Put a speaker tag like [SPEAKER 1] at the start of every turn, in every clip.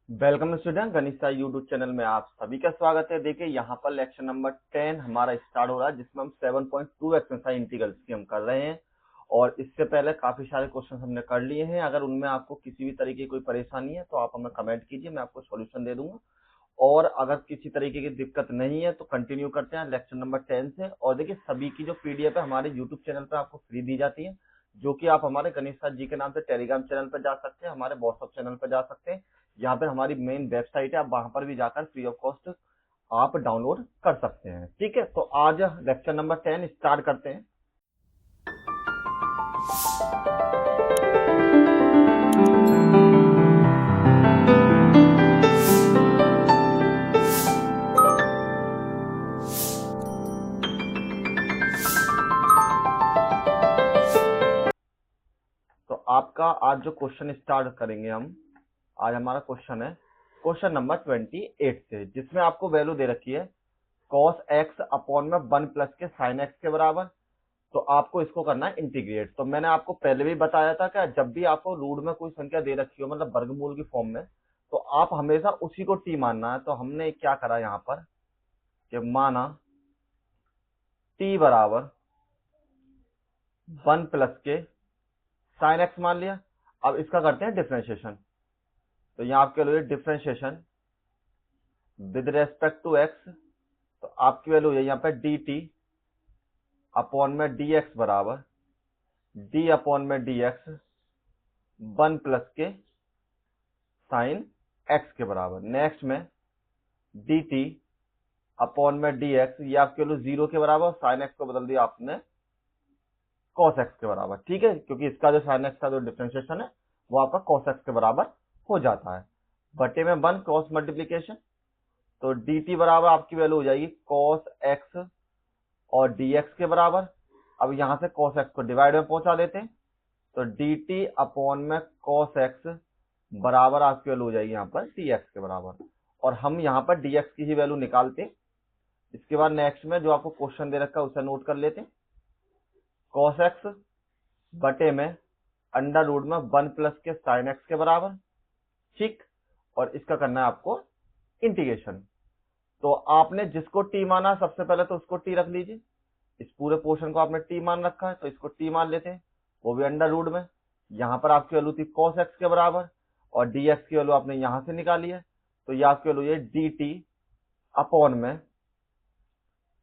[SPEAKER 1] Welcome student, गणित Sai YouTube channel में आप सभी का स्वागत है। देखिए यहाँ पर लेक्चर नंबर 10 हमारा स्टार्ट हो रहा है, जिसमें हम 7.2 एक्सरसाइज इंटीग्रल्स की हम कर रहे हैं। और इससे पहले काफी सारे क्वेश्चन हमने कर लिए हैं। अगर उनमें आपको किसी भी तरीके की कोई परेशानी है तो आप हमें कमेंट कीजिए, मैं आपको सॉल्यूशन दे दूंगा। और अगर किसी तरीके की दिक्कत नहीं है तो कंटिन्यू करते हैं लेक्चर नंबर 10 से। और देखिए सभी की जो पीडीएफ है हमारे यूट्यूब चैनल पर आपको फ्री दी जाती है, जो कि आप हमारे गणेश सर जी के नाम से टेलीग्राम चैनल पर जा सकते हैं, हमारे व्हाट्सएप चैनल पर जा सकते हैं। यहाँ पे हमारी मेन वेबसाइट है, आप वहां पर भी जाकर फ्री ऑफ कॉस्ट आप डाउनलोड कर सकते हैं। ठीक है, तो आज लेक्चर नंबर 10 स्टार्ट करते हैं। तो आपका आज जो क्वेश्चन स्टार्ट करेंगे हम, आज हमारा क्वेश्चन है क्वेश्चन नंबर 28 से, जिसमें आपको वैल्यू दे रखी है cos x अपॉन में 1 प्लस के sin x के बराबर। तो आपको इसको करना है इंटीग्रेट। तो मैंने आपको पहले भी बताया था कि जब भी आपको रूट में कोई संख्या दे रखी हो, मतलब वर्गमूल की फॉर्म में, तो आप हमेशा उसी को टी मानना है। तो हमने क्या करा यहाँ पर कि माना टी बराबर 1 प्लस के sin x मान लिया। अब इसका करते हैं डिफरेंशिएशन। तो यहाँ आपके लिए differentiation with respect to x, तो आपकी वैल्यू है यहाँ पे डी टी अपॉन में डी एक्स बराबर डी अपॉन में डी एक्स 1 प्लस के साइन एक्स के बराबर। नेक्स्ट में डी टी अपॉन में डी एक्स, ये आपके लिए 0 के बराबर, साइन एक्स को बदल दिया आपने कॉस एक्स के बराबर। ठीक है, क्योंकि इसका जो साइन एक्स का जो डिफरेंशिएशन है वो आपका कॉस एक्स के बराबर हो जाता है। बटे में 1 क्रॉस मल्टीप्लीकेशन, तो डी टी बराबर आपकी वैल्यू हो जाएगी कॉस एक्स और डी एक्स के बराबर। अब यहां से कॉस एक्स को डिवाइड में पहुंचा देते हैं, तो डी टी अपॉन में कॉस एक्स बराबर आपकी वैल्यू हो जाएगी यहाँ पर टी एक्स के बराबर। और हम यहाँ पर डी एक्स की ही वैल्यू निकालते हैं। इसके बाद नेक्स्ट में जो आपको क्वेश्चन दे रखा है उसे नोट कर लेते हैं। कॉस एक्स बटे में अंडर रूट में 1 प्लस के साइन एक्स के बराबर। ठीक, और इसका करना है आपको इंटीग्रेशन। तो आपने जिसको टी माना सबसे पहले तो उसको टी रख लीजिए। इस पूरे पोर्शन को आपने टी मान रखा है तो इसको टी मान लेते हैं, वो भी अंडर रूट में। यहां पर आपकी वैल्यू थी कॉस एक्स के बराबर और डी एक्स की वैल्यू आपने यहां से निकाली है, तो ये आपकी वैल्यू है डी टी अपॉन में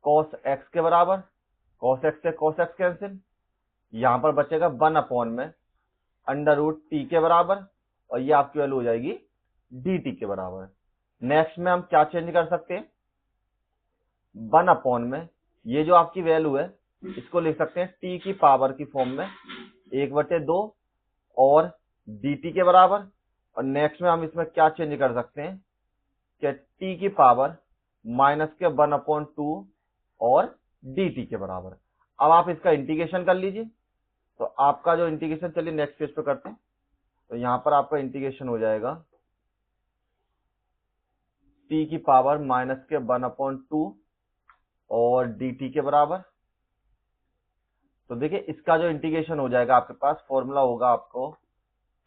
[SPEAKER 1] कॉस एक्स के बराबर। कॉस एक्स से कॉस एक्स कैंसिल, यहां पर बचेगा 1 अपॉन में अंडर रूट टी के बराबर, और ये आपकी वैल्यू हो जाएगी डी टी के बराबर। नेक्स्ट में हम क्या चेंज कर सकते हैं, 1 अपॉन में ये जो आपकी वैल्यू है इसको लिख सकते हैं टी की पावर की फॉर्म में 1/2 और dt के बराबर। और नेक्स्ट में हम इसमें क्या चेंज कर सकते हैं कि t की पावर माइनस के 1/2 और dt के बराबर। अब आप इसका इंटीग्रेशन कर लीजिए। तो आपका जो इंटीग्रेशन, चलिए नेक्स्ट पेज पे करते हैं। तो यहां पर आपका इंटीग्रेशन हो जाएगा t की पावर माइनस के 1/2 और dt के बराबर। तो देखिए इसका जो इंटीग्रेशन हो जाएगा, आपके पास फॉर्मूला होगा आपको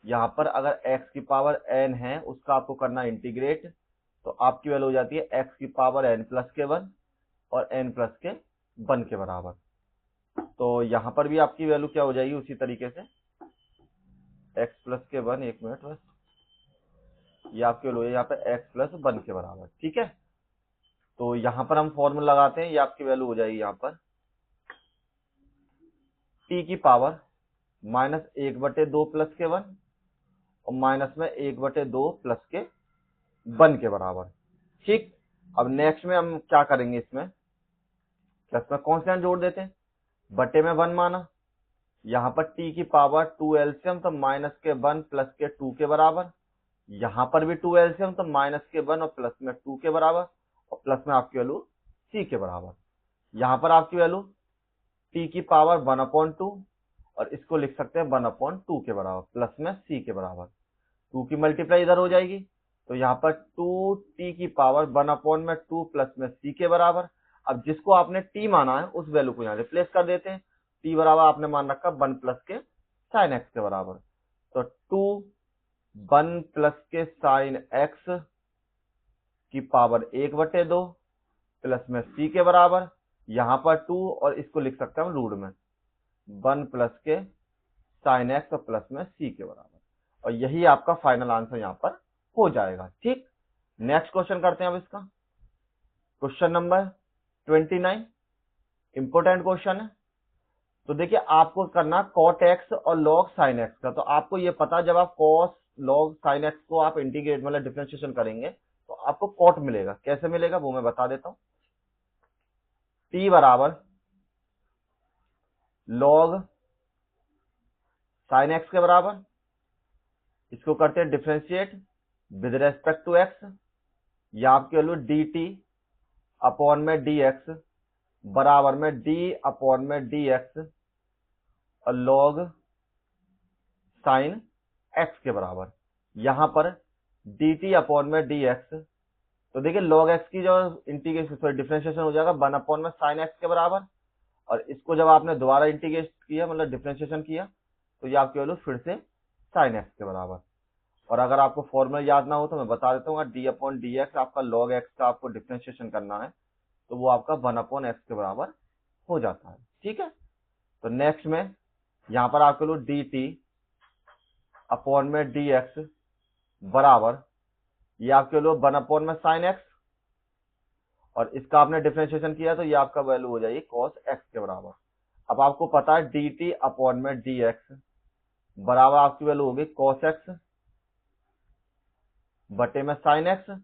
[SPEAKER 1] यहां पर, अगर x की पावर n है उसका आपको करना इंटीग्रेट, तो आपकी वैल्यू हो जाती है x की पावर n प्लस के 1 और n प्लस के 1 के बराबर। तो यहां पर भी आपकी वैल्यू क्या हो जाएगी उसी तरीके से x प्लस के 1, एक मिनट बस, ये आपकी वैल्यू है यहाँ पे x प्लस 1 के बराबर। ठीक है, तो यहां पर हम फॉर्मूला लगाते हैं, ये आपकी वैल्यू हो जाएगी यहाँ पर t की पावर माइनस 1/2 प्लस के 1 और माइनस में 1/2 प्लस के 1 के बराबर। ठीक, अब नेक्स्ट में हम क्या करेंगे, इसमें प्लस में कॉन्स्टेंट जोड़ देते हैं, बटे में 1 माना, यहां पर t की पावर 2 एलसीएम, तो माइनस के 1 प्लस के 2 के बराबर। यहां पर भी 2 एलसीएम, तो माइनस के 1 और प्लस में 2 के बराबर, और प्लस में आपकी वैल्यू c के बराबर। यहां पर आपकी वैल्यू t की पावर 1/2 और इसको लिख सकते हैं 1/2 के बराबर, प्लस में c के बराबर। 2 की मल्टीप्लाई इधर हो जाएगी, तो यहाँ पर 2t की पावर 1/2 प्लस में c के बराबर। अब जिसको आपने t माना है उस वैल्यू को यहाँ रिप्लेस कर देते हैं। t बराबर आपने मान रखा 1 प्लस के साइन एक्स के बराबर, तो 2 1 प्लस के साइन एक्स की पावर 1/2 प्लस में c के बराबर, यहां पर 2 और इसको लिख सकते हैं हम रूट में 1 प्लस के साइन एक्स और प्लस में c के बराबर, और यही आपका फाइनल आंसर यहां पर हो जाएगा। ठीक, नेक्स्ट क्वेश्चन करते हैं अब इसका। क्वेश्चन नंबर 29 इंपोर्टेंट क्वेश्चन है। तो देखिए आपको करना cot x और log sin x का। तो आपको ये पता, जब आप cos log sin x को आप इंटीग्रेट मतलब डिफरेंशिएशन करेंगे तो आपको cot मिलेगा। कैसे मिलेगा वो मैं बता देता हूं। t बराबर log sin x के बराबर, इसको करते हैं differentiate with respect to x, या आपके वैल्यू dt अपॉन में dx बराबर में d अपॉन में dx और log sin x के बराबर, यहां पर dt अपॉन में dx। तो देखिए log x की जो इंटीग्रेशन डिफरेंशिएशन हो जाएगा 1 अपॉन में sin x के बराबर, और इसको जब आपने दोबारा इंटीग्रेट किया मतलब डिफरेंशिएशन किया तो ये आपकी वैल्यू फिर से sin x के बराबर। और अगर आपको फॉर्मूला याद ना हो तो मैं बता देता हूँ, d अपॉन dx आपका log x का आपको डिफरेंशिएशन करना है तो वो आपका 1 अपॉन x के बराबर हो जाता है। ठीक है, तो नेक्स्ट में यहां पर आपके लोग dt अपॉन में dx बराबर, ये आपके लोग 1 अपॉन में sin x, और इसका आपने डिफरेंशिएशन किया तो ये आपका वैल्यू हो जाएगी cos x के बराबर। अब आपको पता है dt अपॉन में dx बराबर आपकी वैल्यू होगी cos x बटे में sin x,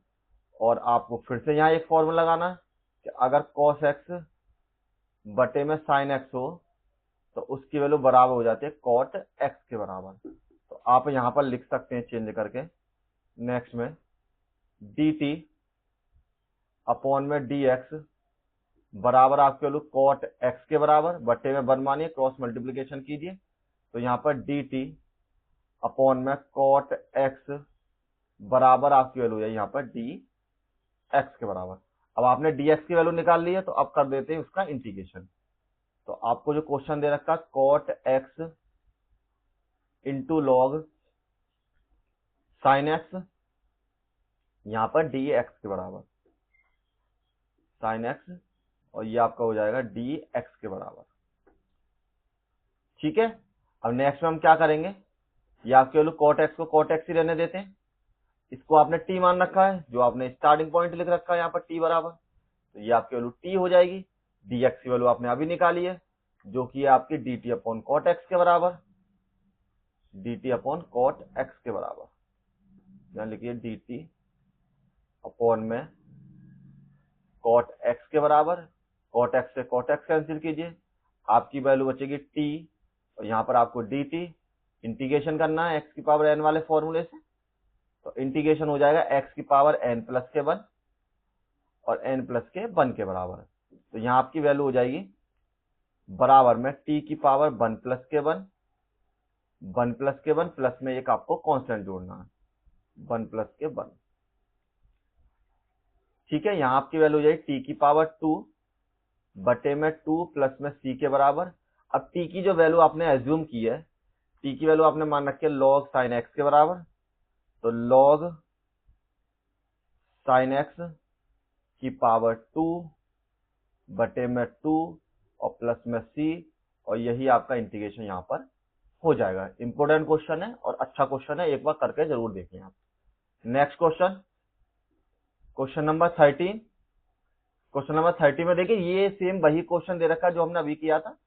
[SPEAKER 1] और आपको फिर से यहाँ एक फॉर्मूला लगाना है कि अगर cos x बटे में sin x हो तो उसकी वैल्यू बराबर हो जाती है cot x के बराबर। तो आप यहाँ पर लिख सकते हैं चेंज करके, नेक्स्ट में dt अपॉन में dx बराबर आपके वैल्यू cot x के बराबर बटे में 1 मानिए, क्रॉस मल्टीप्लीकेशन कीजिए तो यहाँ पर dt अपॉन में cot x बराबर आपकी वैल्यू है यहाँ पर dx के बराबर। अब आपने dx की वैल्यू निकाल ली है तो अब कर देते हैं उसका इंटीग्रेशन। तो आपको जो क्वेश्चन दे रखा है cot x into log sin x, यहाँ पर dx के बराबर sin x, और ये आपका हो जाएगा dx के बराबर। ठीक है, अब नेक्स्ट में हम क्या करेंगे, ये आपके वैल्यू cot x को cot x ही रहने देते हैं, इसको आपने t मान रखा है, जो आपने स्टार्टिंग पॉइंट लिख रखा है यहाँ पर t बराबर, तो ये आपकी वैल्यू t हो जाएगी। dx की वैल्यू आपने अभी निकाली है जो कि आपकी dt अपॉन cot x के बराबर, dt अपॉन cot x के बराबर, यहाँ लिखिए dt अपॉन में cot x के बराबर, cot x से cot x कैंसिल कीजिए, आपकी वैल्यू बचेगी t, और यहाँ पर आपको dt इंटीग्रेशन करना है x की पावर n वाले फॉर्मूले से, तो इंटीग्रेशन हो जाएगा x की पावर n प्लस के 1 और n प्लस के 1 के बराबर। तो यहाँ आपकी वैल्यू हो जाएगी बराबर में t की पावर 1 प्लस के 1 प्लस के 1 प्लस में एक आपको कांस्टेंट जोड़ना है 1 प्लस के 1। ठीक है, यहाँ आपकी वैल्यू हो जाएगी t की पावर 2 बटे में 2 प्लस में c के बराबर। अब t की जो वैल्यू आपने एज्यूम की है, t की वैल्यू आपने मान रखी है log sin x के बराबर, तो log sin x की पावर 2 बटे में 2 और प्लस में c, और यही आपका इंटीग्रेशन यहाँ पर हो जाएगा। इंपोर्टेंट क्वेश्चन है और अच्छा क्वेश्चन है, एक बार करके जरूर देखें आप। Next question, question number 13। Question number 30 में देखिए ये सेम वही क्वेश्चन दे रखा है जो हमने अभी किया था,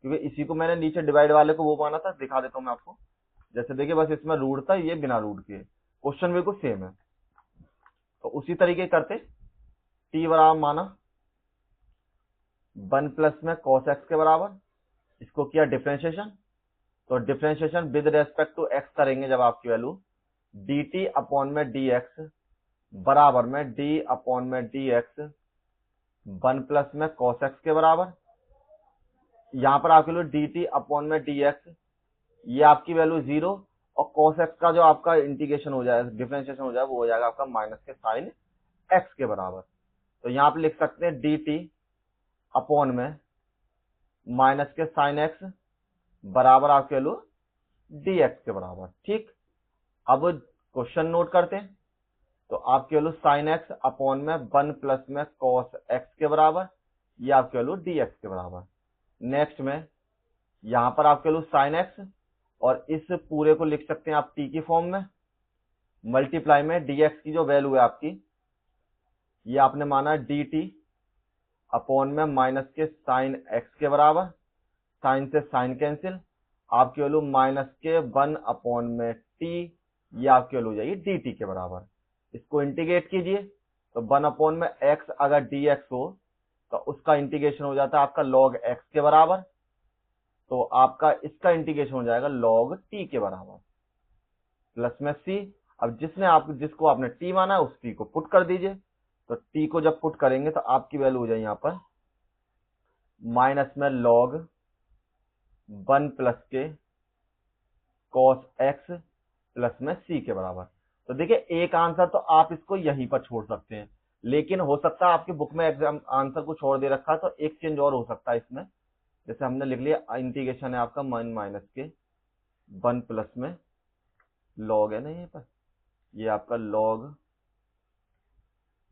[SPEAKER 1] क्योंकि इसी को मैंने नीचे डिवाइड वाले को वो माना था। दिखा देता हूं मैं आपको, जैसे देखिए बस इसमें रूट था, ये बिना रूट के, क्वेश्चन बिल्कुल सेम है। तो उसी तरीके करते, t बराबर माना 1 प्लस में cos x के बराबर, इसको किया डिफरेंशिएशन, तो differentiation with respect to x करेंगे जब आपकी वैल्यू dt अपॉन में dx बराबर में d अपॉन में dx 1 प्लस में cos x के बराबर, यहाँ पर आपके लिए dt अपॉन में dx, ये आपकी वैल्यू 0, और cos x का जो आपका इंटीग्रेशन हो जाएगा डिफरेंशिएशन हो जाएगा वो हो जाएगा आपका माइनस के साइन x के बराबर। तो यहाँ पे लिख सकते हैं dt अपॉन में माइनस के साइन x बराबर आपके वैल्यू dx के बराबर। ठीक, अब क्वेश्चन नोट करते हैं। तो आपकी वैल्यू साइन एक्स अपॉन में 1 प्लस में कॉस एक्स के बराबर, ये आपकी वैल्यू डी एक्स के बराबर। नेक्स्ट में यहां पर आपकी वैल्यू साइन एक्स और इस पूरे को लिख सकते हैं आप टी की फॉर्म में, मल्टीप्लाई में डी एक्स की जो वैल्यू है आपकी, ये आपने माना डी टी अपॉन में माइनस के साइन एक्स के बराबर, साइन से साइन कैंसिल, आपकी वैल्यू माइनस के 1 अपॉन में टी, ये आपकी वैल्यू हो जाएगी डी टी के बराबर। इसको इंटीग्रेट कीजिए तो 1 अपॉन में एक्स अगर डी एक्स हो तो उसका इंटीग्रेशन हो जाता है आपका लॉग एक्स के बराबर, तो आपका इसका इंटीग्रेशन हो जाएगा लॉग टी के बराबर, प्लस में सी। अब जिसको आपने टी माना है उस टी को पुट कर दीजिए, तो टी को जब पुट करेंगे तो आपकी वैल्यू हो जाएगी यहां पर माइनस में लॉग 1 प्लस के कॉस एक्स प्लस में सी के बराबर। तो देखिए एक आंसर तो आप इसको यहीं पर छोड़ सकते हैं, लेकिन हो सकता है आपकी बुक में एग्जाम आंसर को छोड़ दे रखा है, तो एक चेंज और हो सकता है इसमें। जैसे हमने लिख लिया इंटीग्रेशन है आपका माइनस के 1 प्लस में लॉग है ना, यहीं पर ये आपका लॉग,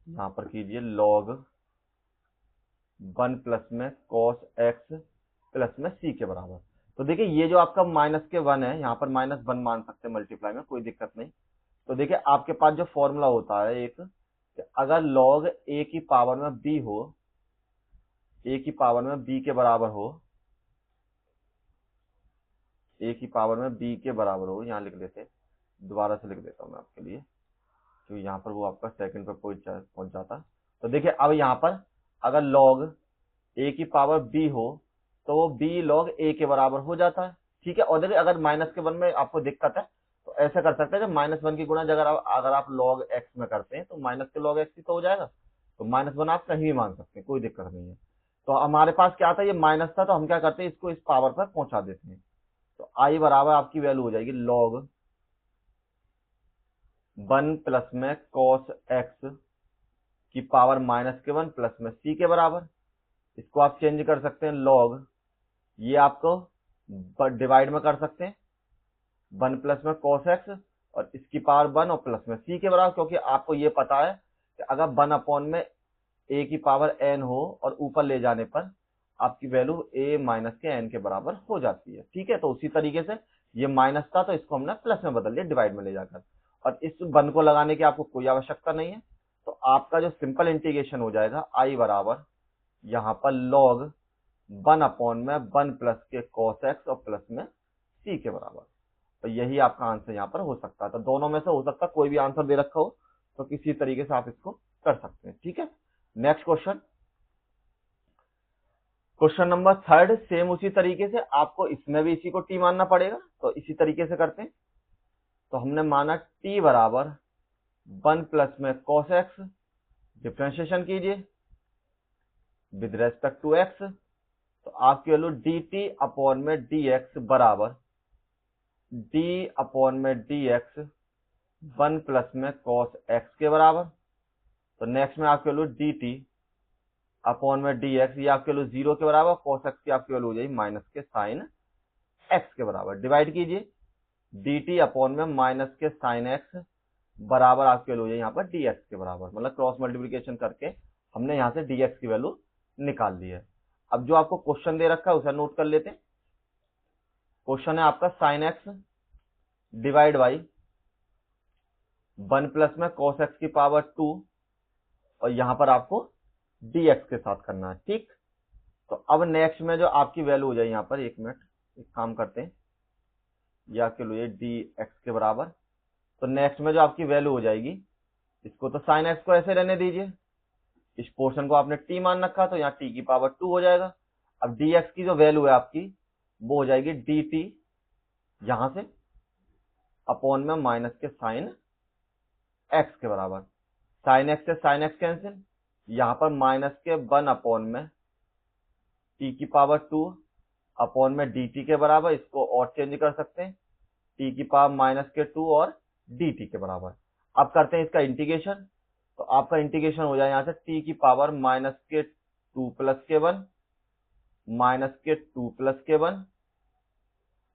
[SPEAKER 1] यहां पर कीजिए लॉग 1 प्लस में कॉस एक्स प्लस में सी के बराबर। तो देखिए ये जो आपका माइनस के 1 है, यहाँ पर -1 मान सकते हैं मल्टीप्लाई में, कोई दिक्कत नहीं। तो देखिए आपके पास जो फॉर्मूला होता है एक, कि अगर लॉग ए की पावर में बी हो, ए की पावर में बी के बराबर हो, ए की पावर में बी के बराबर हो, यहाँ लिख लेते, दोबारा से लिख देता हूं मैं आपके लिए, तो यहाँ पर वो आपका सेकंड पर पहुंच जाता। तो देखिए अब यहाँ पर अगर लॉग ए की पावर बी हो तो वो बी लॉग ए के बराबर हो जाता है, ठीक है। और देखिए अगर -1 में आपको दिक्कत है तो ऐसा कर सकते हैं, जब -1 की गुणा अगर आप लॉग एक्स में करते हैं तो माइनस के लॉग एक्स ही तो हो जाएगा, तो -1 आप कहीं भी मान सकते हैं, कोई दिक्कत नहीं है। तो हमारे पास क्या था, ये माइनस था, तो हम क्या करते हैं इसको इस पावर पर पहुंचा देते हैं। तो आई बराबर आपकी वैल्यू हो जाएगी लॉग 1 प्लस में कॉस एक्स की पावर -1 प्लस में सी के बराबर। इसको आप चेंज कर सकते हैं लॉग, ये आपको डिवाइड में कर सकते हैं 1 प्लस में कॉस एक्स और इसकी पावर 1 और प्लस में सी के बराबर, क्योंकि आपको ये पता है कि अगर 1 अपॉन में ए की पावर एन हो और ऊपर ले जाने पर आपकी वैल्यू ए माइनस के एन के बराबर हो जाती है, ठीक है। तो उसी तरीके से ये माइनस था तो इसको हमने प्लस में बदल दिया डिवाइड में ले जाकर, और इस 1 को लगाने की आपको कोई आवश्यकता नहीं है। तो आपका जो सिंपल इंटीग्रेशन हो जाएगा आई बराबर यहाँ पर लॉग 1 अपॉन में 1 प्लस के कॉस एक्स और प्लस में सी के बराबर। तो यही आपका आंसर यहाँ पर हो सकता है। तो दोनों में से हो सकता है कोई भी आंसर दे रखा हो, तो किसी तरीके से आप इसको कर सकते हैं, ठीक है। Next question, question number 3 same उसी तरीके से आपको इसमें भी इसी को टी मानना पड़ेगा, तो इसी तरीके से करते हैं। तो हमने माना टी बराबर 1 प्लस में कॉस एक्स, डिफ्रेंशिएशन कीजिए विद रेस्पेक्ट टू एक्स, तो आपकी वैल्यू डी टी अपॉन में डी एक्स बराबर डी अपॉन में डी एक्स 1 प्लस में कॉस एक्स के बराबर। तो नेक्स्ट में आपकी वैल्यू डी टी अपॉन में डी एक्स, ये आपकी वैल्यू 0 के बराबर, कॉस एक्स की आपकी वैल्यू हो जाएगी माइनस के साइन एक्स के बराबर। डिवाइड कीजिए डी टी अपॉन में माइनस के साइन एक्स बराबर आपकी वैल्यू हो जाएगी यहाँ पर डी एक्स के बराबर, मतलब क्रॉस मल्टीप्लीकेशन करके हमने यहाँ से डी एक्स की वैल्यू निकाल ली है। अब जो आपको क्वेश्चन दे रखा है उसे नोट कर लेते हैं। क्वेश्चन है आपका sine x divide by 1 plus में कॉस एक्स की पावर 2, और यहां पर आपको dx के साथ करना है, ठीक। तो अब नेक्स्ट में जो आपकी वैल्यू हो जाएगी यहाँ पर, एक मिनट एक काम करते हैं, या के लिए dx के बराबर। तो नेक्स्ट में जो आपकी वैल्यू हो जाएगी, इसको तो साइन एक्स को ऐसे रहने दीजिए, इस पोर्शन को आपने t मान रखा तो यहाँ t की पावर 2 हो जाएगा। अब dx की जो वैल्यू है आपकी वो हो जाएगी dt यहां से अपॉन में माइनस के साइन एक्स के बराबर, साइन एक्स से साइन एक्स कैंसिल, यहां पर माइनस के 1 अपॉन में t की पावर 2 अपॉन में dt के बराबर, इसको और चेंज कर सकते हैं t की पावर माइनस के 2 और dt के बराबर। अब करते हैं इसका इंटीग्रेशन, तो आपका इंटीग्रेशन हो जाए यहां से t की पावर माइनस के 2 प्लस के 1 माइनस के 2 प्लस के 1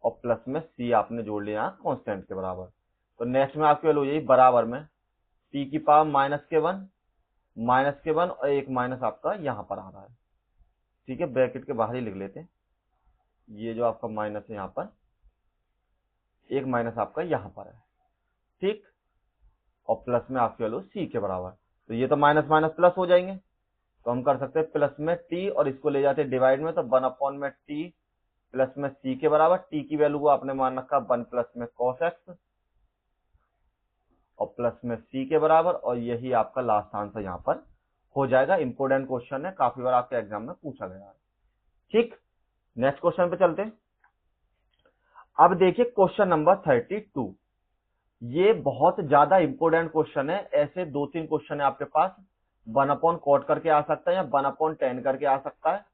[SPEAKER 1] और प्लस में c आपने जोड़ लिया कांस्टेंट के बराबर। तो नेक्स्ट में आपकी वैल्यू हो जाएगी बराबर में t की पावर -के 1 और एक माइनस आपका यहां पर आ रहा है, ठीक है, ब्रैकेट के बाहर ही लिख लेते हैं, ये जो आपका माइनस है यहां पर, एक माइनस आपका यहां पर है, ठीक, और प्लस में आपकी वैल्यू c के बराबर। तो ये तो माइनस माइनस प्लस हो जाएंगे, तो हम कर सकते हैं प्लस में t और इसको ले जाते हैं डिवाइड में, तो 1 में t प्लस में c के बराबर। t की वैल्यू को आपने मान रखा 1 प्लस में cos x और प्लस में c के बराबर, और यही आपका लास्ट आंसर यहाँ पर हो जाएगा। इंपोर्टेंट क्वेश्चन है, काफी बार आपके एग्जाम में पूछा गया है, ठीक। नेक्स्ट क्वेश्चन पे चलते हैं। अब देखिए क्वेश्चन नंबर 32, ये बहुत ज्यादा इंपोर्टेंट क्वेश्चन है। ऐसे 2-3 क्वेश्चन है आपके पास, 1/cot करके आ सकता है या 1/10 करके आ सकता है,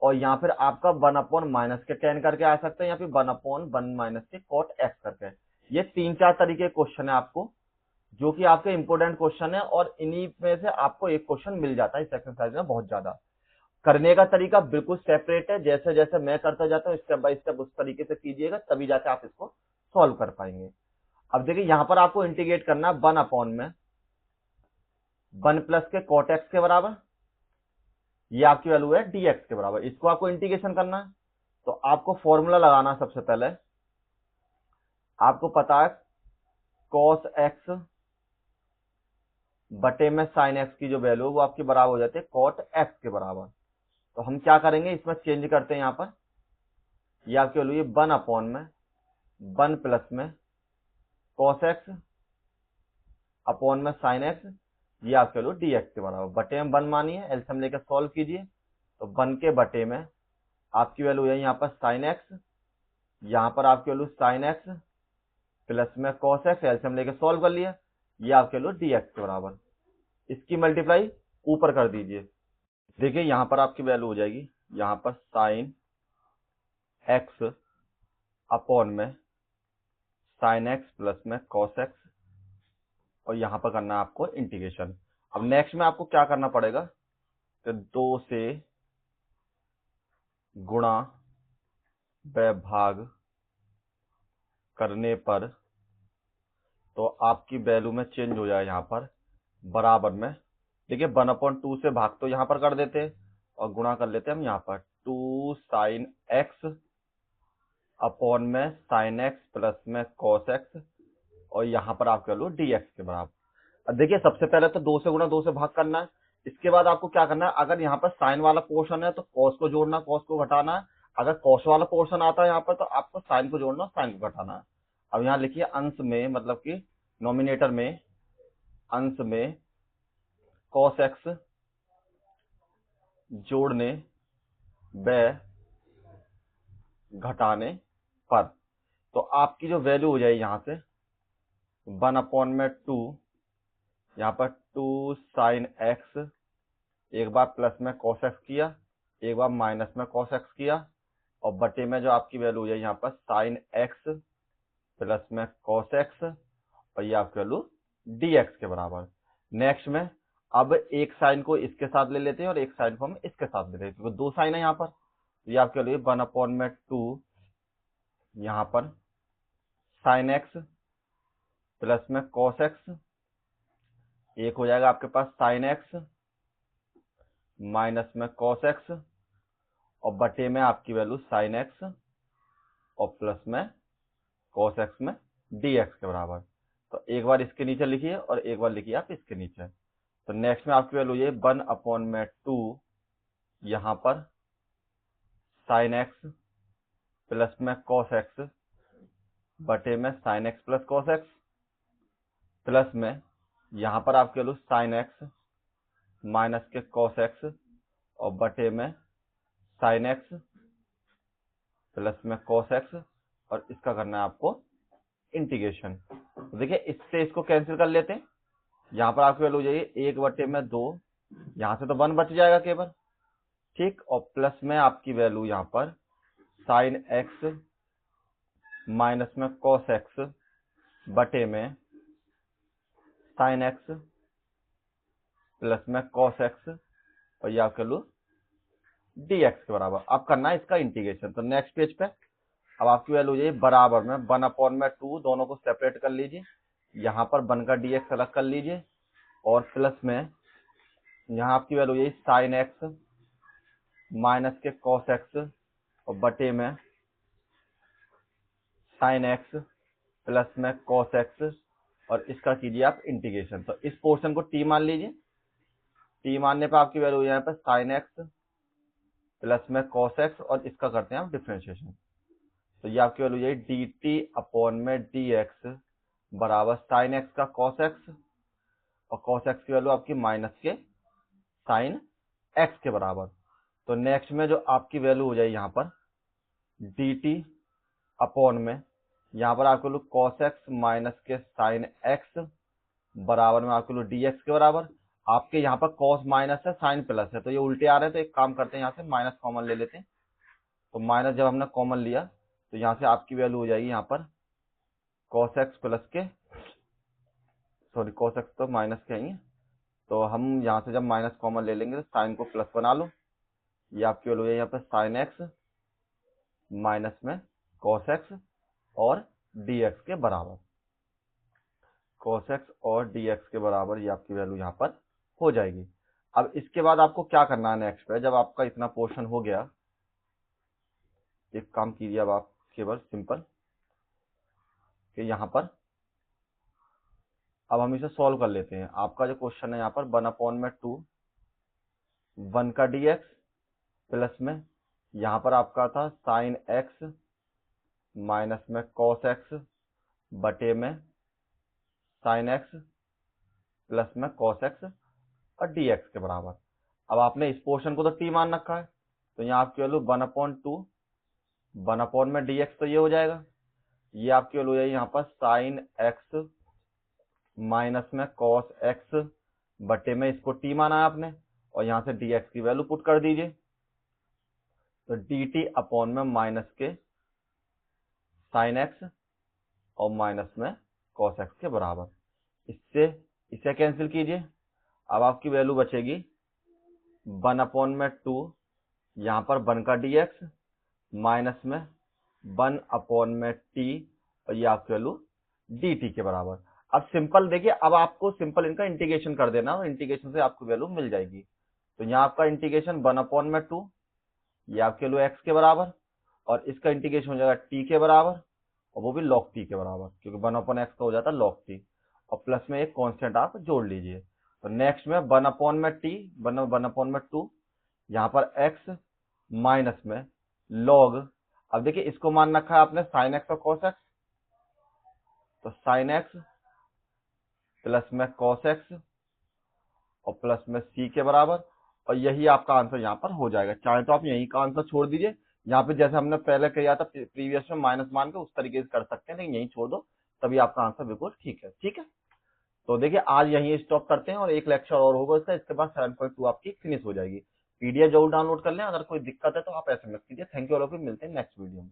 [SPEAKER 1] और यहाँ फिर आपका 1/-10 करके आ सकता है, या फिर 1/1 - cot x करके। ये 3-4 तरीके के क्वेश्चन है आपको, जो कि आपके इंपोर्टेंट क्वेश्चन है, और इन्हीं में से आपको एक क्वेश्चन मिल जाता है इस एक्सरसाइज में। बहुत ज्यादा करने का तरीका बिल्कुल सेपरेट है, जैसे जैसे मैं करता जाता हूँ स्टेप बाय स्टेप उस तरीके से कीजिएगा, तभी जाके आप इसको सॉल्व कर पाएंगे। अब देखिए यहां पर आपको इंटीग्रेट करना है 1/1 प्लस के cot x के बराबर, ये आपकी वैल्यू है dx के बराबर, इसको आपको इंटीग्रेशन करना है। तो आपको फॉर्मूला लगाना है, सबसे पहले आपको पता है cos x बटे में sin x की जो वैल्यू है वो आपकी बराबर हो जाती है cot x के बराबर। तो हम क्या करेंगे, इसमें चेंज करते हैं, यहां पर ये आपकी वैल्यू 1/1 प्लस में cos x अपॉन में sin x, ये आपके वैल्यू dx के बराबर, बटे में 1 मानिए, एलसीएम लेकर सॉल्व कीजिए, तो 1 के बटे में आपकी वैल्यू है यहाँ पर sin x, यहाँ पर आपकी वैल्यू sin x प्लस में cos x, एलसीएम लेकर सॉल्व कर लिया, ये आपके वैल्यू dx के बराबर। इसकी मल्टीप्लाई ऊपर कर दीजिए, देखिए यहाँ पर आपकी वैल्यू हो जाएगी यहाँ पर sin x अपॉन में sin x प्लस में cos x, और यहां पर करना है आपको इंटीग्रेशन। अब नेक्स्ट में आपको क्या करना पड़ेगा, तो 2 से गुणा व भाग करने पर तो आपकी वैल्यू में चेंज हो जाए, यहां पर बराबर में, देखिए 1/2 से भाग तो यहां पर कर देते हैं और गुणा कर लेते हैं हम यहाँ पर 2 sin x अपॉन में sin x प्लस में cos x, और यहां पर आपकी वैल्यू dx के बराबर। अब देखिए सबसे पहले तो 2 से गुणा 2 से भाग करना है, इसके बाद आपको क्या करना है, अगर यहाँ पर साइन वाला पोर्शन है तो कॉस को जोड़ना, कॉस को घटाना है, अगर कॉस वाला पोर्शन आता है यहाँ पर तो आपको साइन को जोड़ना, साइन को घटाना है। अब यहाँ लिखिए अंश में, मतलब कि नॉमिनेटर में, अंश में cos x जोड़ने व घटाने पर, तो आपकी जो वैल्यू हो जाएगी यहाँ से 1/2, यहाँ पर 2 sin x, एक बार प्लस में cos x किया, एक बार माइनस में cos x किया, और बटे में जो आपकी वैल्यू है यहाँ पर sin x प्लस में cos x, और ये आपकी वैल्यू dx के बराबर। नेक्स्ट में अब एक साइन को इसके साथ ले लेते हैं और एक साइन को हम इसके साथ ले लेते हैं, क्योंकि 2 साइन है यहाँ पर, तो ये आपके वैल्यू 1/2 यहाँ पर sin x प्लस में cos x, एक हो जाएगा आपके पास sin x माइनस में cos x, और बटे में आपकी वैल्यू sin x और प्लस में cos x में dx के बराबर। तो एक बार इसके नीचे लिखिए और एक बार लिखिए आप इसके नीचे। तो नेक्स्ट में आपकी वैल्यू ये 1/2 यहाँ पर sin x प्लस में cos x बटे में sin x plus cos x, plus में यहाँ पर आपकी वैल्यू sin x माइनस के cos x और बटे में sin x प्लस में cos x, और इसका करना है आपको इंटीग्रेशन। तो देखिए इससे इसको कैंसिल कर लेते हैं, यहाँ पर आपकी वैल्यू हो जाएगी 1/2, यहाँ से तो 1 बच जाएगा केवल, ठीक, और प्लस में आपकी वैल्यू यहाँ पर sin x माइनस में cos x बटे में sin x प्लस में cos x, और ये आपके वैल्यू dx के बराबर। अब करना है इसका इंटीग्रेशन। तो नेक्स्ट पेज पे अब आपकी वैल्यू हो जाएगी बराबर में 1/2, दोनों को सेपरेट कर लीजिए, यहाँ पर 1 का dx अलग कर लीजिए, और प्लस में यहाँ आपकी वैल्यू हो जाएगी साइन एक्स माइनस के कॉस एक्स, और बटे में साइन एक्स प्लस में कॉस एक्स, और इसका कीजिए आप इंटीग्रेशन। तो इस पोर्शन को टी मान लीजिए, टी मानने पर आपकी वैल्यू यहाँ पे साइन एक्स प्लस में कॉस एक्स, और इसका करते हैं आप डिफ्रेंशिएशन। तो ये आपकी वैल्यू यही डी टी अपॉन में डी एक्स बराबर साइन एक्स का कॉस एक्स, और कॉस एक्स की वैल्यू आपकी माइनस के साइन एक्स के बराबर। तो नेक्स्ट में जो आपकी वैल्यू हो जाएगी यहाँ पर डी टी अपॉन में, यहाँ पर आपको लोग कॉस एक्स माइनस के साइन एक्स बराबर में आपको लोग डी एक्स के बराबर। आपके यहाँ पर कॉस माइनस है, साइन प्लस है, तो ये उल्टे आ रहे हैं, तो एक काम करते हैं यहाँ से माइनस कॉमन ले लेते हैं। तो माइनस जब हमने कॉमन लिया तो यहाँ से आपकी वैल्यू हो जाएगी यहाँ पर कॉस एक्स प्लस के, सॉरी कॉस एक्स तो माइनस के आएंगे, तो हम यहाँ से जब माइनस कॉमन ले लेंगे तो साइन को प्लस बना लो। ये आपकी वैल्यू है यहाँ पर साइन एक्स माइनस में कॉस एक्स और डी एक्स के बराबर, cos x और dx के बराबर ये आपकी वैल्यू यहाँ पर हो जाएगी। अब इसके बाद आपको क्या करना है नेक्स्ट पे, जब आपका इतना पोर्शन हो गया, एक काम कीजिए अब आप केवल सिंपल कि यहाँ पर अब हम इसे सॉल्व कर लेते हैं। आपका जो क्वेश्चन है यहाँ पर 1/2 1 का dx प्लस में यहाँ पर आपका था साइन x माइनस में cos x बटे में साइन x प्लस में cos x और dx के बराबर। अब आपने इस पोर्शन को तो t मान रखा है, तो यहाँ आपकी वैल्यू 1/2 1 अपॉन में dx, तो ये हो जाएगा, ये आपकी वैल्यू है यहाँ पर साइन x माइनस में cos x बटे में इसको t माना है आपने, और यहाँ से dx की वैल्यू पुट कर दीजिए, तो dt अपॉन में माइनस के साइन x और माइनस में cos x के बराबर। इससे इसे कैंसिल कीजिए, अब आपकी वैल्यू बचेगी 1/2 यहाँ पर 1 का dx माइनस में 1/t, और ये आपकी वैल्यू dt के बराबर। अब सिंपल देखिए, अब आपको सिंपल इनका इंटीग्रेशन कर देना, और इंटीग्रेशन से आपको वैल्यू मिल जाएगी। तो यहाँ आपका इंटीग्रेशन 1/2, ये आपकी वैल्यू x के बराबर, और इसका इंटीग्रेशन हो जाएगा t के बराबर, और वो भी log t के बराबर, क्योंकि 1/x का हो जाता है log t, और प्लस में एक कांस्टेंट आप जोड़ लीजिए। तो नेक्स्ट में 1/2 यहाँ पर x माइनस में log, अब देखिए इसको मान रखा है आपने साइन एक्स और cos x, तो साइन एक्स प्लस में cos x और प्लस में c के बराबर, और यही आपका आंसर यहाँ पर हो जाएगा। चाहे तो आप यही का आंसर छोड़ दीजिए, यहाँ पे जैसे हमने पहले किया था प्रीवियस में माइनस मान के, उस तरीके से कर सकते हैं, लेकिन यही छोड़ दो, तभी आपका आंसर बिल्कुल ठीक है। ठीक है, तो देखिए आज यहीं स्टॉप करते हैं, और एक लेक्चर और होगा इसके बाद 7.2 आपकी फिनिश हो जाएगी। पीडीएफ जरूर डाउनलोड कर लें, अगर कोई दिक्कत है तो आप SMS कीजिए। Thank you all of you, मिलते हैं नेक्स्ट वीडियो में।